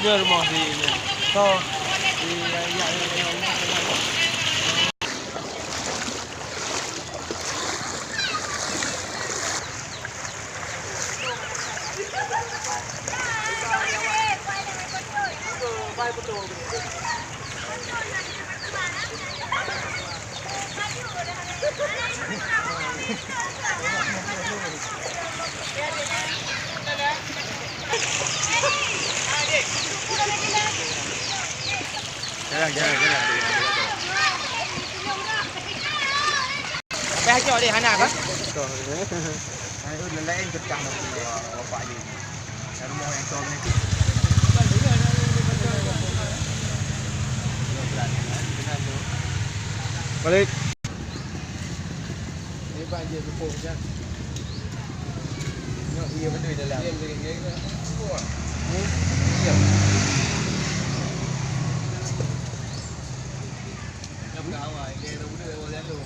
Dia rumah sini. So, ya. Jangan. Apa hajak dia anak kan? Betul. Ayo lain kecang bapak ni. Rumah yang tua ni. Balik. Ni banjir pupuk je. Nak dia benda dalam. Dia. Dia. Nak awal dia dah budak awal tu.